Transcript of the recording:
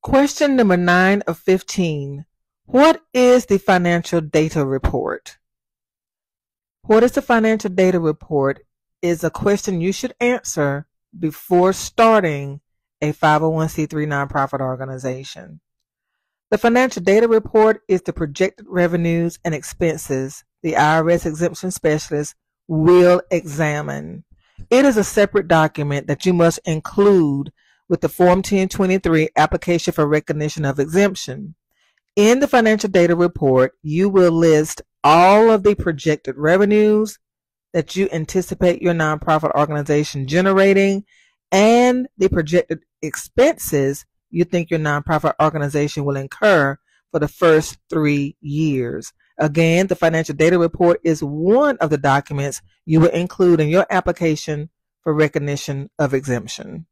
Question number 9 of 15. What is the financial data report? What is the financial data report is a question you should answer before starting a 501c3 nonprofit organization. The financial data report is the projected revenues and expenses the IRS exemption specialist will examine. It is a separate document that you must include with the Form 1023 application for recognition of exemption. In the financial data report, you will list all of the projected revenues that you anticipate your nonprofit organization generating and the projected expenses you think your nonprofit organization will incur for the first 3 years. Again, the financial data report is one of the documents you will include in your application for recognition of exemption.